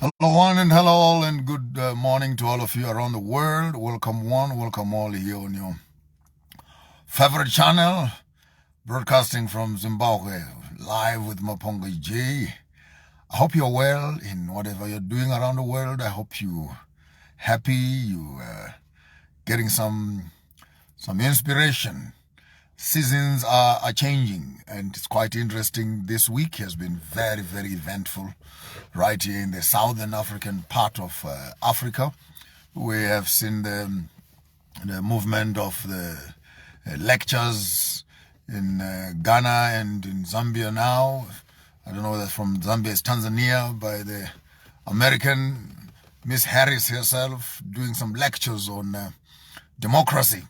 Hello, one, and hello, all, and good morning to all of you around the world. Welcome, one, welcome, all, here on your favorite channel, broadcasting from Zimbabwe, live with Maponga J. I hope you're well in whatever you're doing around the world. I hope you happy, you getting some inspiration. Seasons are changing, and it's quite interesting. This week has been very, very eventful right here in the southern African part of Africa. We have seen the movement of the lectures in Ghana and in Zambia now. I don't know whether from Zambia is Tanzania, by the American Miss Harris herself doing some lectures on democracy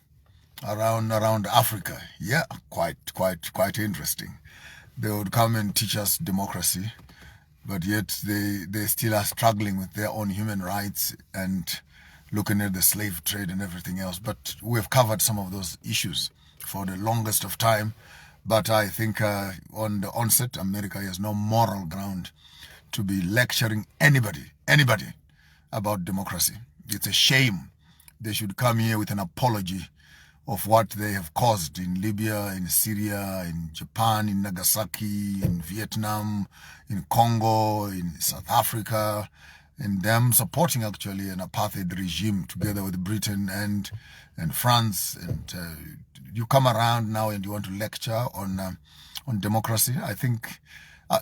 around Africa. Yeah, quite interesting. They would come and teach us democracy, but yet they still are struggling with their own human rights and looking at the slave trade and everything else. But we've covered some of those issues for the longest of time. But I think on the onset, America has no moral ground to be lecturing anybody about democracy. It's a shame. They should come here with an apology of what they have caused in Libya, in Syria, in Japan, in Nagasaki, in Vietnam, in Congo, in South Africa, and them supporting actually an apartheid regime together with Britain and France. And you come around now and you want to lecture on democracy. I think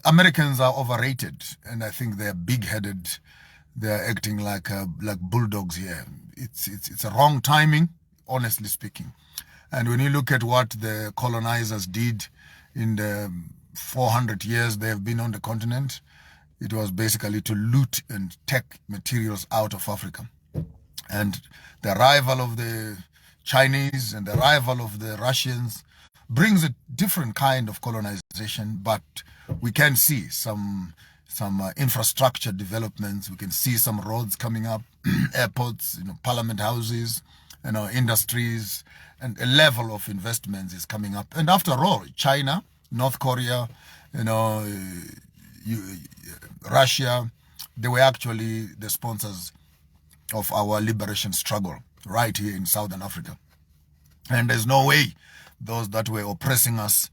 Americans are overrated, and I think they're big-headed. They're acting like bulldogs here. It's a wrong timing, honestly speaking. And when you look at what the colonizers did in the 400 years they have been on the continent, it was basically to loot and take materials out of Africa. And the arrival of the Chinese and the arrival of the Russians brings a different kind of colonization, but we can see some infrastructure developments. We can see some roads coming up, airports, parliament houses, industries, and a level of investments is coming up. And after all, China, North Korea, Russia, they were actually the sponsors of our liberation struggle right here in Southern Africa. And there's no way those that were oppressing us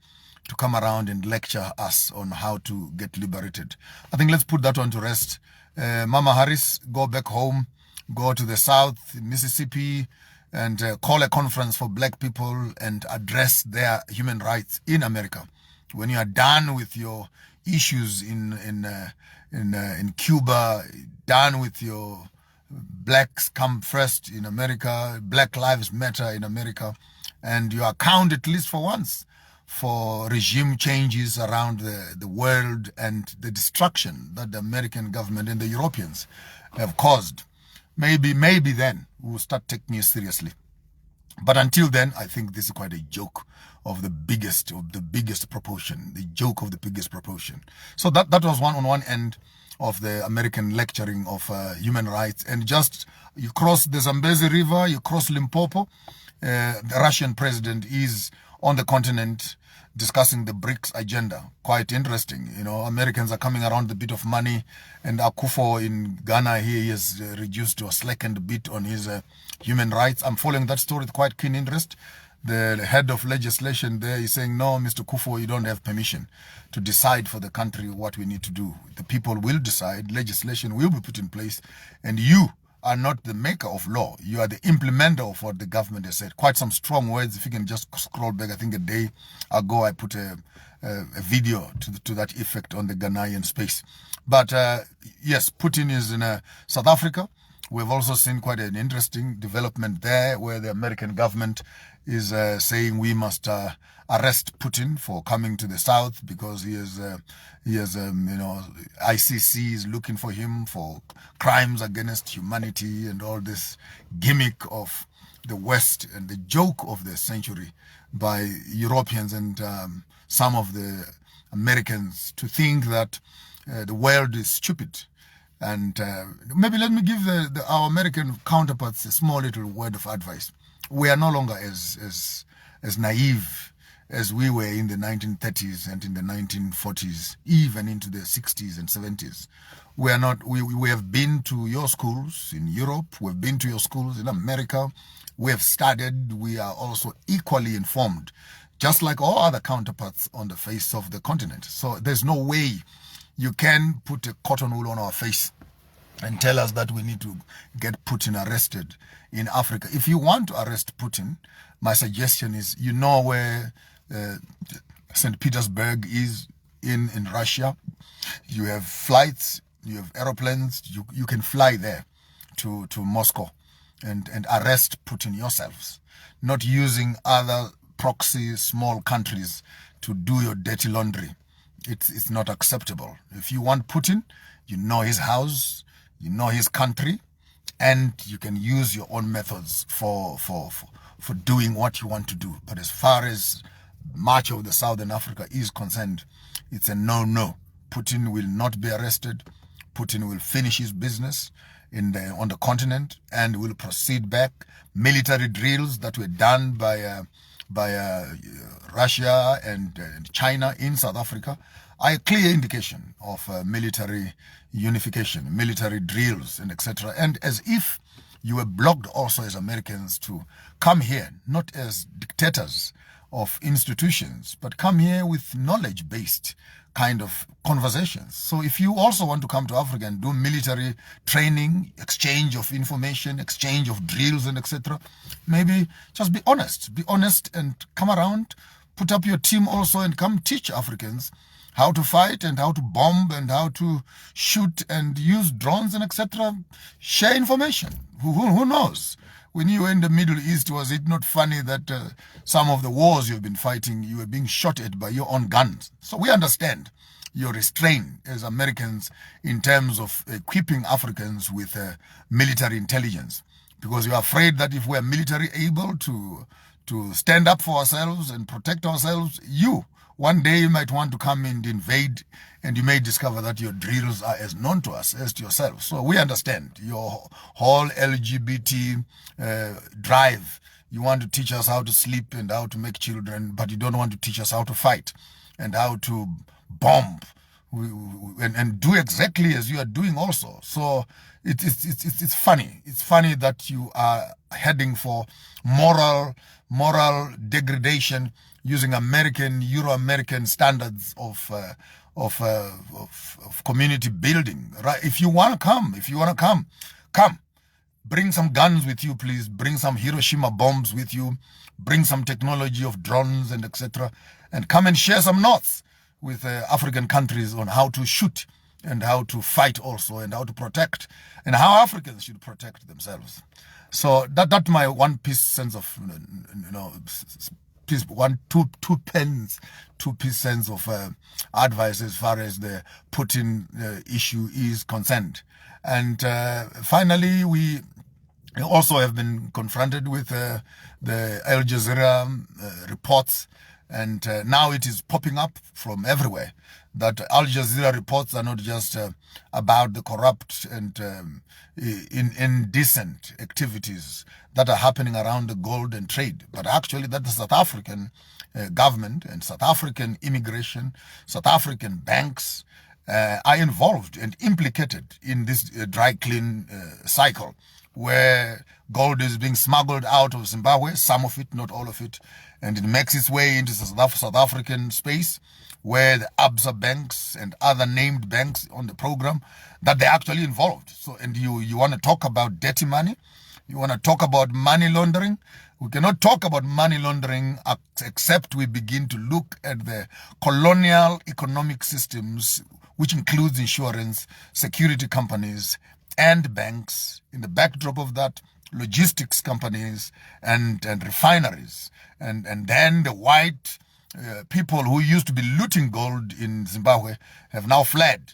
to come around and lecture us on how to get liberated. I think let's put that one to rest. Mama Harris, go back home, go to the South, Mississippi, and call a conference for black people and address their human rights in America. When you are done with your issues in Cuba, done with your blacks come first in America, Black Lives Matter in America, and you account at least for once for regime changes around the world and the destruction that the American government and the Europeans have caused. Maybe then we'll start taking you seriously. But until then, I think this is quite a joke of the biggest proportion, the joke of the biggest proportion. So that was on one end of the American lecturing of human rights. And just, you cross the Zambezi River, you cross Limpopo, the Russian president is on the continent discussing the BRICS agenda. Quite interesting. Americans are coming around the bit of money, and Akufo in Ghana, he is reduced to a slackened bit on his human rights. I'm following that story with quite keen interest. The head of legislation there is saying, no, Mr. Kufo, you don't have permission to decide for the country what we need to do. The people will decide, legislation will be put in place, and you are not the maker of law. You are the implementer of what the government has said. Quite some strong words. If you can just scroll back, I think a day ago I put a video to that effect on the Ghanaian space. But yes, Putin is in South Africa. We've also seen quite an interesting development there, where the American government is saying we must arrest Putin for coming to the South because he has ICC is looking for him for crimes against humanity and all this gimmick of the West and the joke of the century by Europeans and some of the Americans to think that the world is stupid. And maybe let me give our American counterparts a small little word of advice. We are no longer as naive as we were in the 1930s and in the 1940s, even into the 60s and 70s. We are not. We have been to your schools in Europe. We've been to your schools in America. We have studied. We are also equally informed, just like all other counterparts on the face of the continent. So there's no way you can put a cotton wool on our face and tell us that we need to get Putin arrested in Africa. If you want to arrest Putin, my suggestion is, you know where St. Petersburg is in Russia. You have flights, you have aeroplanes, you can fly there to Moscow and arrest Putin yourselves, not using other proxy small countries to do your dirty laundry. It's not acceptable. If you want Putin, you know his house, you know his country, and you can use your own methods for doing what you want to do. But as far as much of the Southern Africa is concerned, it's a no-no. Putin will not be arrested. Putin will finish his business on the continent and will proceed back. Military drills that were done by Russia and China in South Africa are a clear indication of military unification, military drills, and etc. And as if you were blocked also as Americans to come here, not as dictators of institutions, but come here with knowledge-based kind of conversations. So if you also want to come to Africa and do military training, exchange of information, exchange of drills and etc., maybe just be honest and come around, put up your team also and come teach Africans how to fight and how to bomb and how to shoot and use drones and etc. Share information. Who knows? When you were in the Middle East, was it not funny that some of the wars you've been fighting, you were being shot at by your own guns? So we understand your restraint as Americans in terms of equipping Africans with military intelligence, because you're afraid that if we're military able to stand up for ourselves and protect ourselves, one day you might want to come and invade, and you may discover that your drills are as known to us as to yourself. So we understand your whole LGBT drive. You want to teach us how to sleep and how to make children, but you don't want to teach us how to fight and how to bomb and do exactly as you are doing also. So it's funny. It's funny that you are heading for moral degradation using Euro-American standards of community building. Right? If you want to come. Bring some guns with you, please. Bring some Hiroshima bombs with you. Bring some technology of drones and etc. And come and share some notes with African countries on how to shoot and how to fight also and how to protect and how Africans should protect themselves. So that's my one piece sense of, two piece sense of advice as far as the Putin issue is concerned. And finally, we also have been confronted with the Al Jazeera reports, and now it is popping up from everywhere that Al Jazeera reports are not just about the corrupt and indecent activities that are happening around the gold and trade, but actually that the South African government and South African immigration, South African banks are involved and implicated in this dry clean cycle, where gold is being smuggled out of Zimbabwe, some of it, not all of it, and it makes its way into South African space, where the Absa banks and other named banks on the program, that they're actually involved. So, and you want to talk about dirty money? You want to talk about money laundering? We cannot talk about money laundering except we begin to look at the colonial economic systems, which includes insurance, security companies, and banks. In the backdrop of that, logistics companies and refineries. And then the white people who used to be looting gold in Zimbabwe have now fled.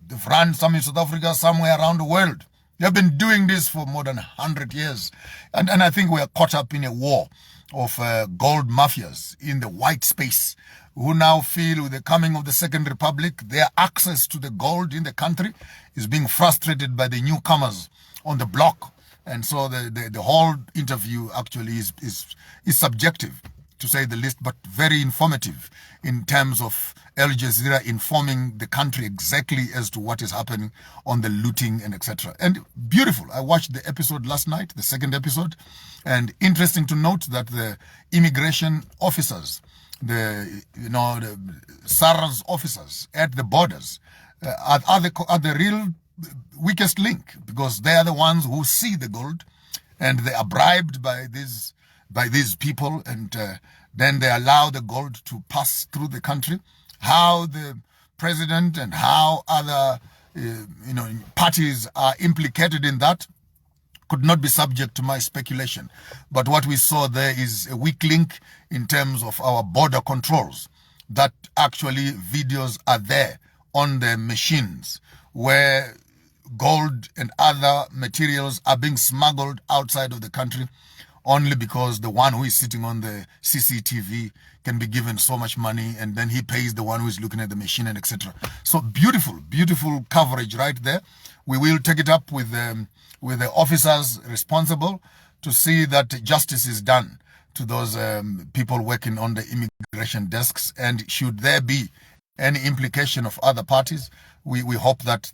They've run some in South Africa, somewhere around the world. They've been doing this for more than 100 years. And I think we are caught up in a war of gold mafias in the white space, who now feel with the coming of the Second Republic, their access to the gold in the country is being frustrated by the newcomers on the block. And so the whole interview actually is subjective. to say the least, but very informative in terms of Al Jazeera informing the country exactly as to what is happening on the looting and etc. And beautiful. I watched the episode last night, the second episode, and interesting to note that the immigration officers, the SARS officers at the borders are the real weakest link, because they are the ones who see the gold, and they are bribed by these people, and then they allow the gold to pass through the country. How the president and how other parties are implicated in that could not be subject to my speculation. But what we saw there is a weak link in terms of our border controls, that actually videos are there on the machines where gold and other materials are being smuggled outside of the country, only because the one who is sitting on the CCTV can be given so much money, and then he pays the one who is looking at the machine, and etc. So beautiful coverage right there. We will take it up with the officers responsible to see that justice is done to those people working on the immigration desks. And should there be any implication of other parties, we hope that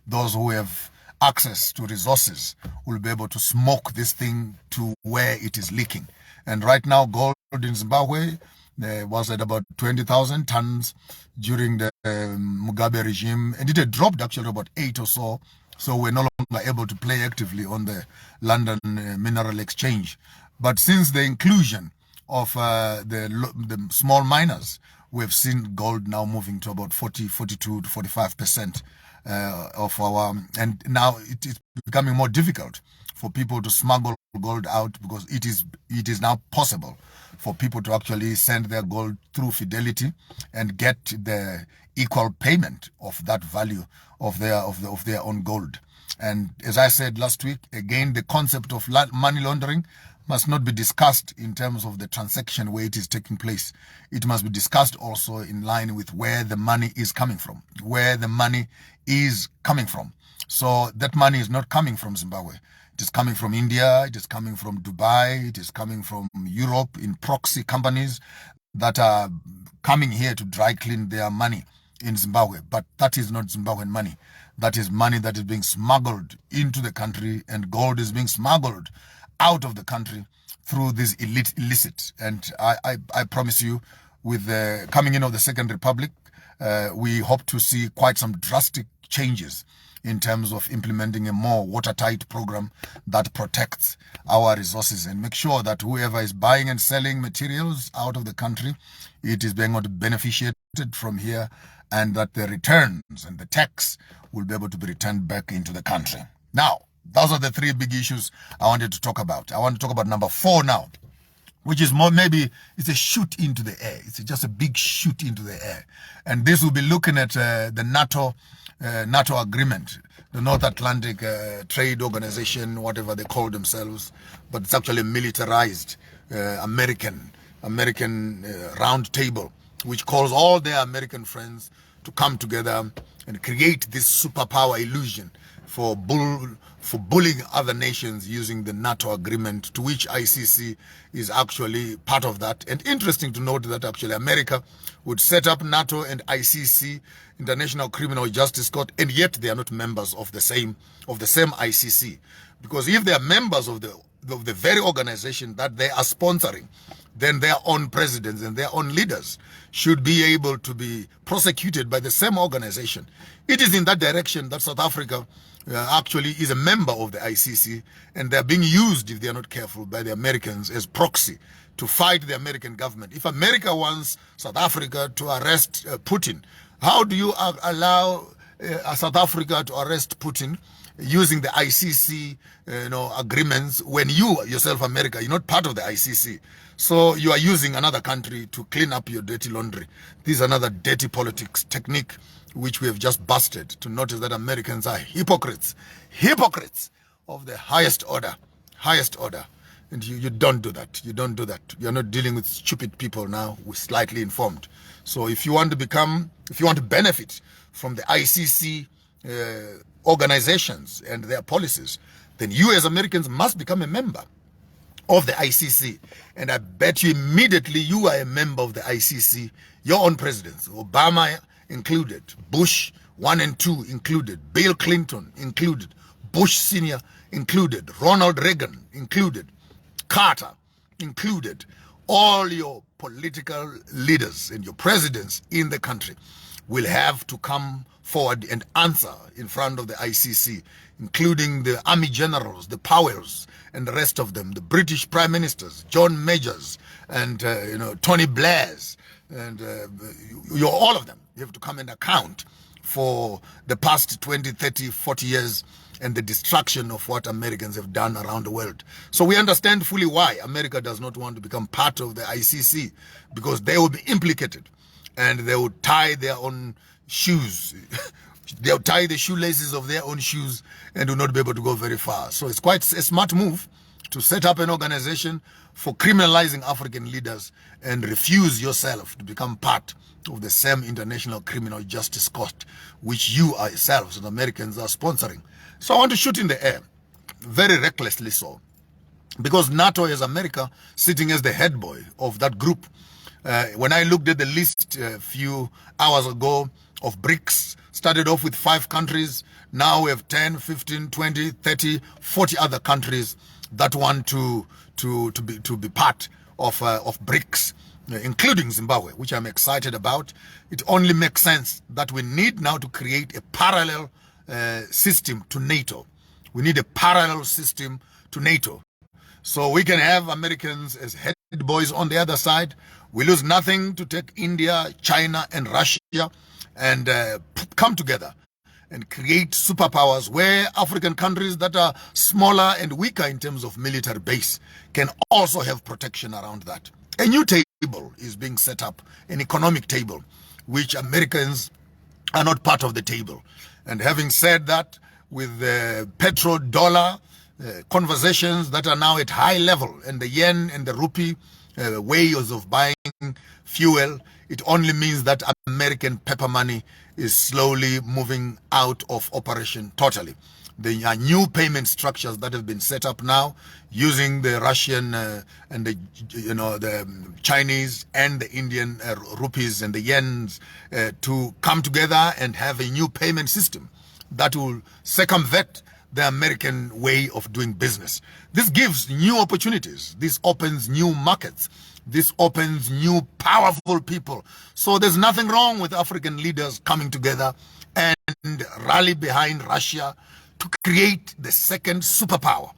those who have access to resources will be able to smoke this thing to where it is leaking. And right now, gold in Zimbabwe was at about 20,000 tons during the Mugabe regime, and it had dropped actually about 8 or so. So we're no longer able to play actively on the London Mineral Exchange. But since the inclusion of the small miners, we've seen gold now moving to about 42 to 45% of our, and now it is becoming more difficult for people to smuggle gold out, because it is now possible for people to actually send their gold through Fidelity and get the equal payment of that value of their own gold. And as I said last week, again, the concept of money laundering must not be discussed in terms of the transaction where it is taking place. It must be discussed also in line with where the money is coming from, So that money is not coming from Zimbabwe. It is coming from India, it is coming from Dubai, it is coming from Europe in proxy companies that are coming here to dry clean their money in Zimbabwe. But that is not Zimbabwean money. That is money that is being smuggled into the country, and gold is being smuggled out of the country through this illicit. And I promise you, with the coming in of the Second Republic, we hope to see quite some drastic changes in terms of implementing a more watertight program that protects our resources and make sure that whoever is buying and selling materials out of the country, it is being beneficiated from here, and that the returns and the tax will be able to be returned back into the country. Now, those are the three big issues I wanted to talk about. I want to talk about number 4 now, which is more, maybe it's a shoot into the air. It's just a big shoot into the air. And this will be looking at the NATO agreement, the North Atlantic Trade Organization, whatever they call themselves, but it's actually a militarized American round table, which calls all their American friends to come together and create this superpower illusion for bullying other nations using the NATO agreement, to which ICC is actually part of that. And interesting to note that actually America would set up NATO and ICC, International Criminal Justice Court, and yet they are not members of the same ICC. Because if they are members of the very organization that they are sponsoring, then their own presidents and their own leaders should be able to be prosecuted by the same organization. It is in that direction that South Africa actually is a member of the ICC, and they're being used, if they're not careful, by the Americans as proxy to fight the American government. If America wants South Africa to arrest Putin, how do you allow South Africa to arrest Putin using the ICC agreements, when you yourself, America, you're not part of the ICC? So you are using another country to clean up your dirty laundry. This is another dirty politics technique which we have just busted, to notice that Americans are hypocrites of the highest order. And you don't do that. You're not dealing with stupid people now. We're slightly informed. So if you want to benefit from the ICC organizations and their policies, then you as Americans must become a member. of the ICC. And I bet you immediately you are a member of the ICC, your own presidents, Obama included, Bush 1 and 2 included, Bill Clinton included, Bush Sr. included, Ronald Reagan included, Carter included. All your political leaders and your presidents in the country will have to come forward and answer in front of the ICC, including the army generals, the Powells, and the rest of them, the British prime ministers, John Majors, and Tony Blairs, and all of them. You have to come and account for the past 20, 30, 40 years and the destruction of what Americans have done around the world. So we understand fully why America does not want to become part of the ICC, because they will be implicated and they will tie their own shoes. They'll tie the shoelaces of their own shoes and will not be able to go very far. So it's quite a smart move to set up an organization for criminalizing African leaders and refuse yourself to become part of the same international criminal justice court which you yourselves and Americans are sponsoring. So I want to shoot in the air, very recklessly so, because NATO has America sitting as the head boy of that group. When I looked at the list a few hours ago of BRICS, started off with 5 countries, now we have 10, 15, 20, 30, 40 other countries that want to be part of BRICS, including Zimbabwe, which I'm excited about. It only makes sense that we need now to create a parallel system to NATO. We need a parallel system to NATO. So we can have Americans as head boys on the other side. We lose nothing to take India, China, and Russia and come together and create superpowers where African countries that are smaller and weaker in terms of military base can also have protection around that. A new table is being set up, an economic table, which Americans are not part of the table. And having said that, with the petrodollar conversations that are now at high level, and the yen and the rupee ways of buying fuel, it only means that American paper money is slowly moving out of operation totally. There are new payment structures that have been set up now using the Russian and the Chinese and the Indian rupees and the yens to come together and have a new payment system that will circumvent the American way of doing business. This gives new opportunities. This opens new markets. This opens new powerful people. So there's nothing wrong with African leaders coming together and rally behind Russia to create the second superpower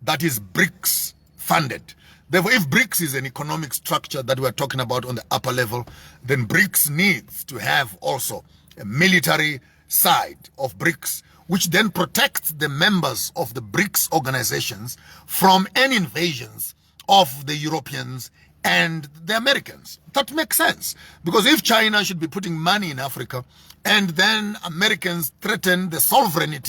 that is BRICS funded. Therefore, if BRICS is an economic structure that we're talking about on the upper level, then BRICS needs to have also a military side of BRICS, which then protects the members of the BRICS organizations from any invasions of the Europeans and the Americans. That makes sense, because if China should be putting money in Africa and then Americans threaten the sovereignty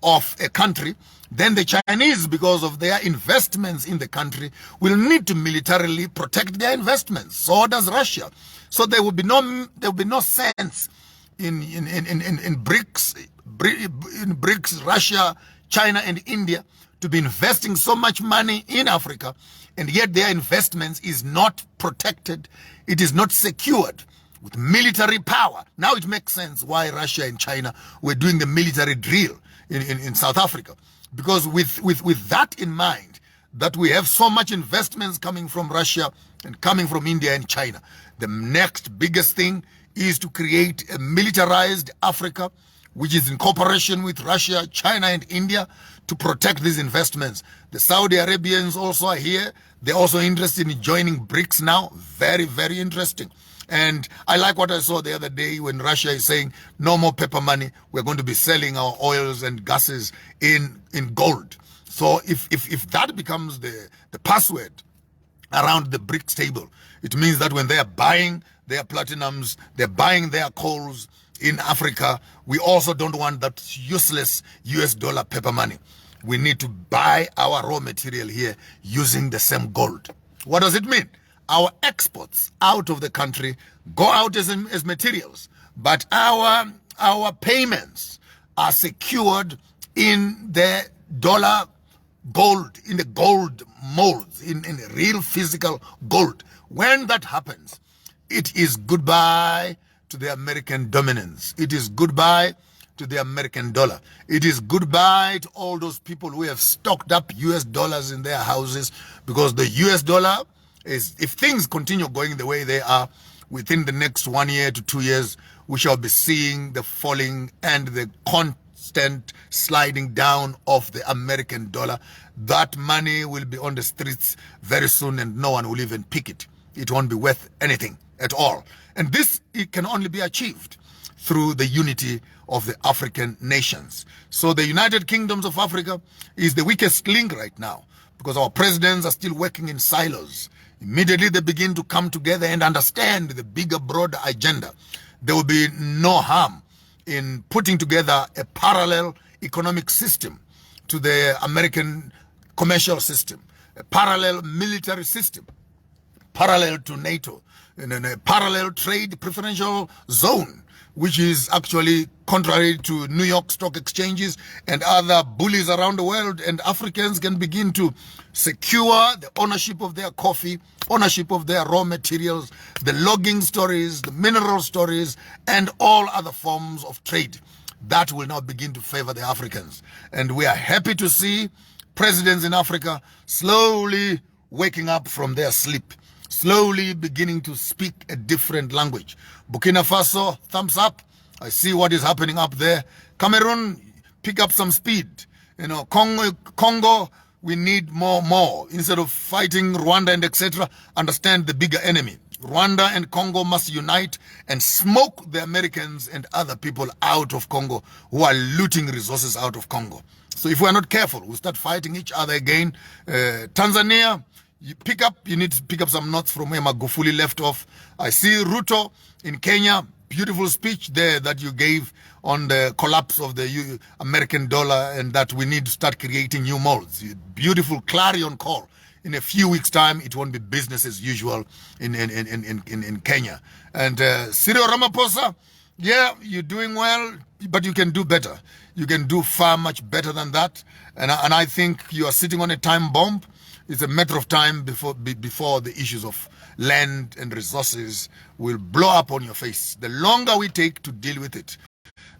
of a country, then the Chinese, because of their investments in the country, will need to militarily protect their investments. So does Russia. So there will be no sense in BRICS, Russia, China, and India to be investing so much money in Africa, and yet their investments is not protected, it is not secured with military power. Now it makes sense why Russia and China were doing the military drill in South Africa, because with that in mind, that we have so much investments coming from Russia and coming from India and China, the next biggest thing is to create a militarized Africa, which is in cooperation with Russia, China, and India to protect these investments. The Saudi Arabians also are here. They're also interested in joining BRICS now. Very, very interesting. And I like what I saw the other day when Russia is saying, no more paper money. We're going to be selling our oils and gases in gold. So if that becomes the password around the BRICS table, it means that when they are buying their platinums, they're buying their coals in Africa, we also don't want that useless US dollar paper money. We need to buy our raw material here using the same gold. What does it mean? Our exports out of the country go out as materials, but our payments are secured in the dollar gold, in the gold molds, in real physical gold. When that happens, it is goodbye to the American dominance. It is goodbye to the American dollar. It is goodbye to all those people who have stocked up US dollars in their houses, because the US dollar is, if things continue going the way they are, within the next 1 year to 2 years, we shall be seeing the falling and the constant sliding down of the American dollar. That money will be on the streets very soon, and no one will even pick it. It won't be worth anything at all. And this, it can only be achieved through the unity of the African nations. So the United Kingdoms of Africa is the weakest link right now, because our presidents are still working in silos. Immediately they begin to come together and understand the bigger, broader agenda, there will be no harm in putting together a parallel economic system to the American commercial system, a parallel military system, parallel to NATO, and a parallel trade preferential zone, which is actually contrary to New York stock exchanges and other bullies around the world. And Africans can begin to secure the ownership of their coffee, ownership of their raw materials, the logging stories, the mineral stories, and all other forms of trade. That will now begin to favor the Africans. And we are happy to see presidents in Africa slowly waking up from their sleep, slowly beginning to speak a different language. Burkina Faso, thumbs up. I see what is happening up there. Cameroon, pick up some speed. You know, Congo, we need more. Instead of fighting Rwanda and etc., understand the bigger enemy. Rwanda and Congo must unite and smoke the Americans and other people out of Congo who are looting resources out of Congo. So if we're not careful, we'll start fighting each other again. Tanzania, you need to pick up some notes from where Magufuli left off. I see Ruto in Kenya, beautiful speech there that you gave on the collapse of the American dollar, and that we need to start creating new molds. Beautiful clarion call. In a few weeks' time, it won't be business as usual in Kenya. And Cyril Ramaphosa, yeah, you're doing well, but you can do better. You can do far much better than that. And I think you are sitting on a time bomb. It's a matter of time before the issues of land and resources will blow up on your face. The longer we take to deal with it,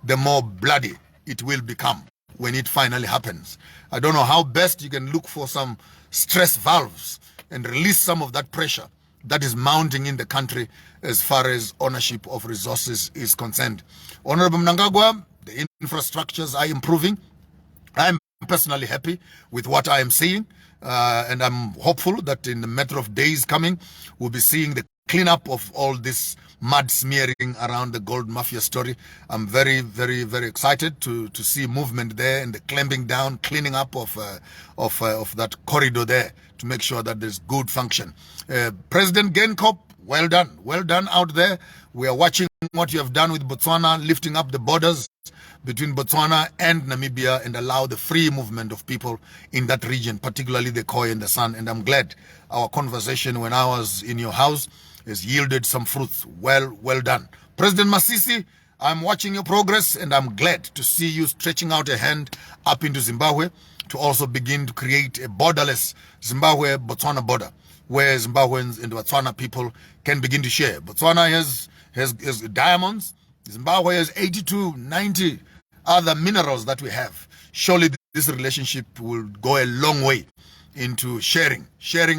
the more bloody it will become when it finally happens. I don't know how best you can look for some stress valves and release some of that pressure that is mounting in the country as far as ownership of resources is concerned. Honorable Mnangagwa, the infrastructures are improving. I'm personally happy with what I am seeing. And I'm hopeful that in a matter of days coming, we'll be seeing the cleanup of all this mud smearing around the gold mafia story. I'm very, very, very excited to see movement there and the clamping down, cleaning up of that corridor there to make sure that there's good function. President Genkop, well done out there. We are watching what you have done with Botswana, lifting up the borders between Botswana and Namibia and allow the free movement of people in that region, particularly the Khoi and the San. And I'm glad our conversation when I was in your house has yielded some fruits. Well done. President Masisi, I'm watching your progress, and I'm glad to see you stretching out a hand up into Zimbabwe to also begin to create a borderless Zimbabwe-Botswana border, where Zimbabweans and Botswana people can begin to share. Botswana has diamonds. Zimbabwe has 82, 90 other minerals that we have. Surely this relationship will go a long way into sharing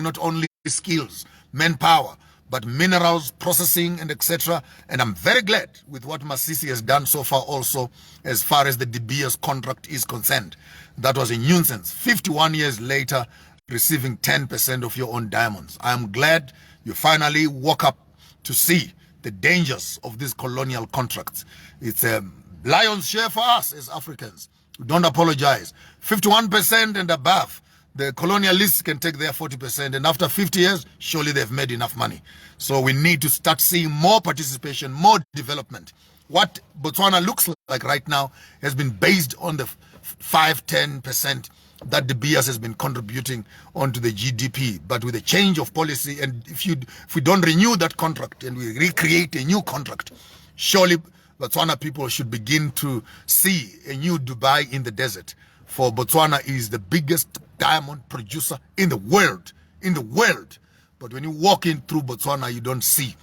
not only skills, manpower, but minerals, processing, and etc. And I'm very glad with what Masisi has done so far also as far as the De Beers contract is concerned. That was a nuisance. 51 years later, receiving 10% of your own diamonds. I'm glad you finally woke up to see the dangers of these colonial contracts. It's a lion's share for us as Africans. We don't apologize. 51% and above, the colonialists can take their 40%, and after 50 years, surely they've made enough money. So we need to start seeing more participation, more development. What Botswana looks like right now has been based on the 5-10% that De Beers has been contributing onto the GDP. But with a change of policy, and if we don't renew that contract and we recreate a new contract, surely Botswana people should begin to see a new Dubai in the desert. for Botswana is the biggest diamond producer in the world. In the world. But when you walk in through Botswana, you don't see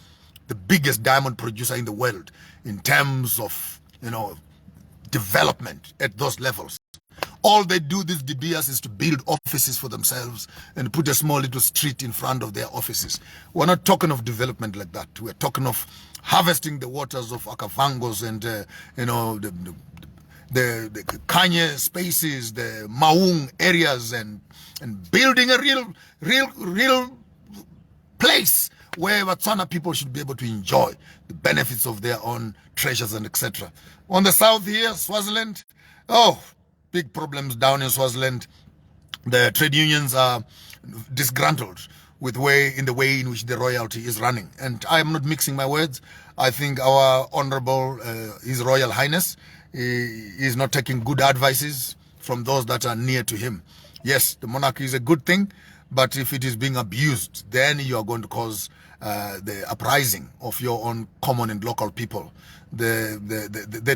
the biggest diamond producer in the world in terms of, development at those levels. All they do, these De Beers, is to build offices for themselves and put a small little street in front of their offices. We're not talking of development like that. We're talking of harvesting the waters of Akavangos and, the Kanye spaces, the Maung areas, and building a real place where Botswana people should be able to enjoy the benefits of their own treasures and etc. On the south here, Swaziland, big problems down in Swaziland. The trade unions are disgruntled with the way in which the royalty is running. And I am not mixing my words. I think our Honorable His Royal Highness is not taking good advices from those that are near to him. Yes, the monarchy is a good thing, but if it is being abused, then you are going to cause the uprising of your own common and local people. There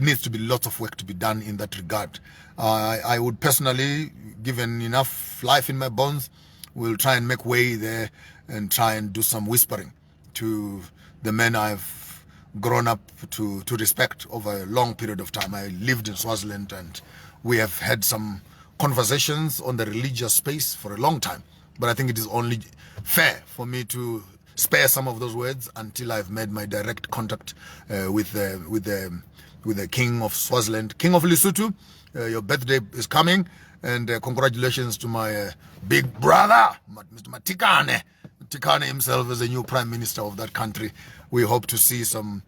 needs to be lots of work to be done in that regard. I would personally, given enough life in my bones, will try and make way there and try and do some whispering to the men I've grown up to respect over a long period of time. I lived in Swaziland and we have had some conversations on the religious space for a long time. But I think it is only fair for me to spare some of those words until I've made my direct contact with the King of Swaziland, King of Lesotho. Your birthday is coming, and congratulations to my big brother, Mr. Matikane. Matikane himself is the new Prime Minister of that country. We hope to see some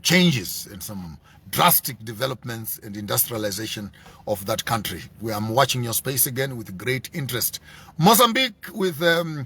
changes and some drastic developments and industrialization of that country. I'm watching your space again with great interest. Mozambique, with the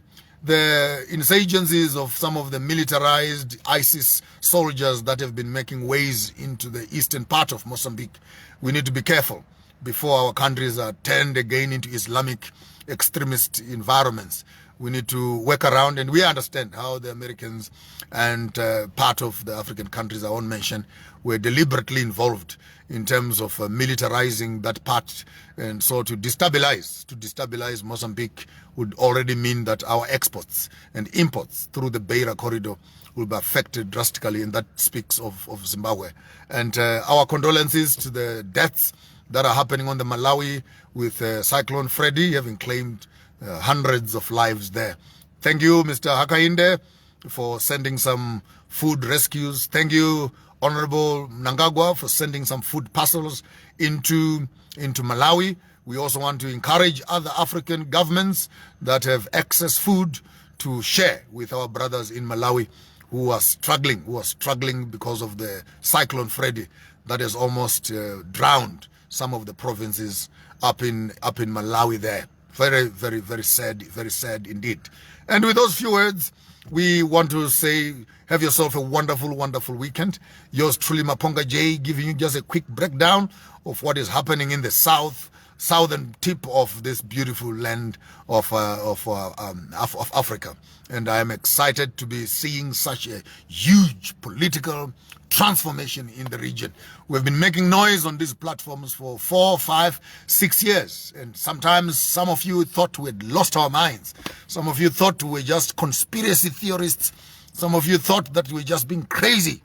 insurgencies of some of the militarized ISIS soldiers that have been making ways into the eastern part of Mozambique. We need to be careful before our countries are turned again into Islamic extremist environments. We need to work around, and we understand how the Americans and part of the African countries I won't mention were deliberately involved in terms of militarizing that part. And so to destabilize Mozambique would already mean that our exports and imports through the Beira corridor will be affected drastically, and that speaks of Zimbabwe. And our condolences to the deaths that are happening on the Malawi with Cyclone Freddy having claimed hundreds of lives there. Thank you, Mr. Hakainde, for sending some food rescues. Thank you, Honorable Mnangagwa, for sending some food parcels into Malawi. We also want to encourage other African governments that have excess food to share with our brothers in Malawi who are struggling because of the Cyclone Freddy that has almost drowned some of the provinces up in Malawi there. Very, very, very sad indeed. And with those few words, we want to say, have yourself a wonderful, wonderful weekend. Yours truly, Maponga J, giving you just a quick breakdown of what is happening in the southern tip of this beautiful land of Africa. And I am excited to be seeing such a huge political transformation in the region. We've been making noise on these platforms for 4, 5, 6 years. And sometimes some of you thought we had lost our minds. Some of you thought we were just conspiracy theorists. Some of you thought that we were just being crazy.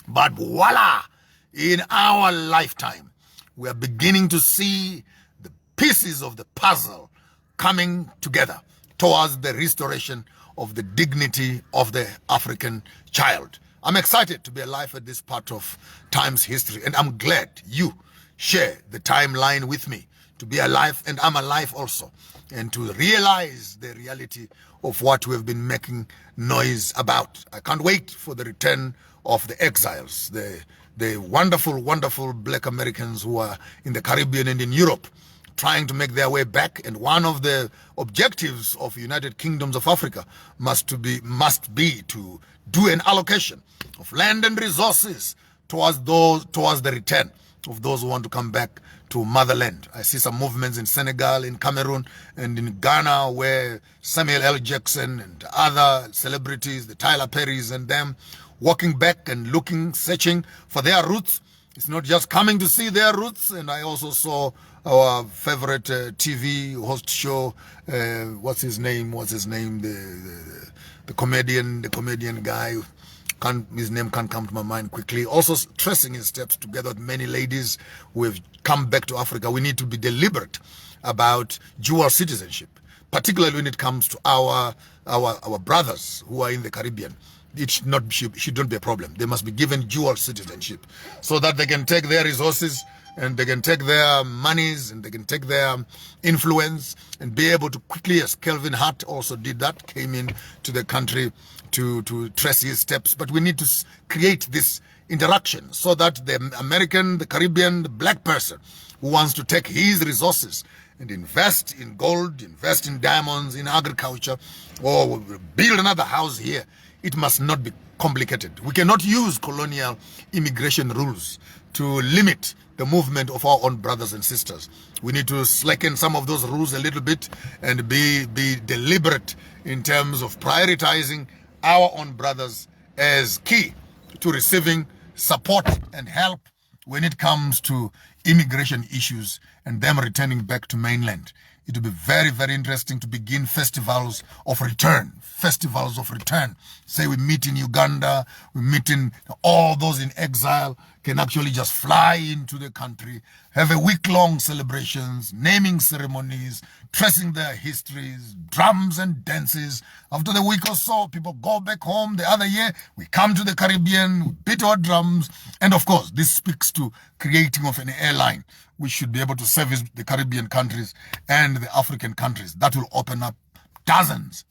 But voila, in our lifetime, we are beginning to see the pieces of the puzzle coming together towards the restoration of the dignity of the African child. I'm excited to be alive at this part of time's history, and I'm glad you share the timeline with me, to be alive, and I'm alive also, and to realize the reality of what we've been making noise about. I can't wait for the return of the exiles, the wonderful, wonderful Black Americans who are in the Caribbean and in Europe, trying to make their way back. And one of the objectives of United Kingdoms of Africa must be to do an allocation of land and resources towards the return of those who want to come back to motherland. I see some movements in Senegal, in Cameroon, and in Ghana, where Samuel L. Jackson and other celebrities, the Tyler Perrys and them, walking back and looking, searching for their roots. It's not just coming to see their roots. And I also saw our favorite TV host show, what's his name? The comedian guy. His name can't come to my mind quickly. Also tracing his steps together with many ladies who have come back to Africa. We need to be deliberate about dual citizenship, particularly when it comes to our brothers who are in the Caribbean. It shouldn't be a problem. They must be given dual citizenship so that they can take their resources and they can take their monies and they can take their influence and be able to quickly, as Kelvin Hart also did that, came in to the country to trace his steps. But we need to create this interaction so that the American, the Caribbean, the black person who wants to take his resources and invest in gold, invest in diamonds, in agriculture, or build another house here, it must not be complicated. We cannot use colonial immigration rules to limit the movement of our own brothers and sisters. We need to slacken some of those rules a little bit and be deliberate in terms of prioritizing our own brothers as key to receiving support and help when it comes to immigration issues and them returning back to mainland. It will be very, very interesting to begin festivals of return. Festivals of return. Say we meet in Uganda, we meet in all those in exile can actually just fly into the country, have a week-long celebrations, naming ceremonies, tracing their histories, drums and dances. After the week or so, people go back home. The other year, we come to the Caribbean, we beat our drums. And of course, this speaks to creating of an airline. We should be able to service the Caribbean countries and the African countries. That will open up dozens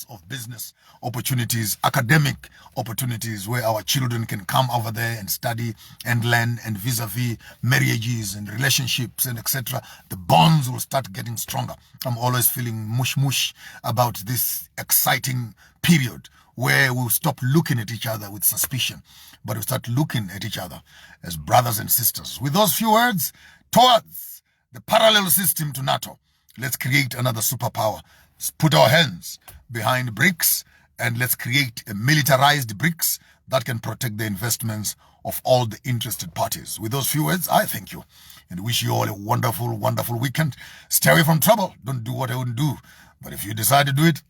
of business opportunities, academic opportunities where our children can come over there and study and learn, and vis-a-vis marriages and relationships and etc. The bonds will start getting stronger. I'm always feeling mush about this exciting period where we'll stop looking at each other with suspicion, but we'll start looking at each other as brothers and sisters. With those few words, towards the parallel system to NATO, let's create another superpower. Let's put our hands behind BRICS and let's create a militarized BRICS that can protect the investments of all the interested parties. With those few words, I thank you and wish you all a wonderful, wonderful weekend. Stay away from trouble. Don't do what I wouldn't do. But if you decide to do it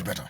better.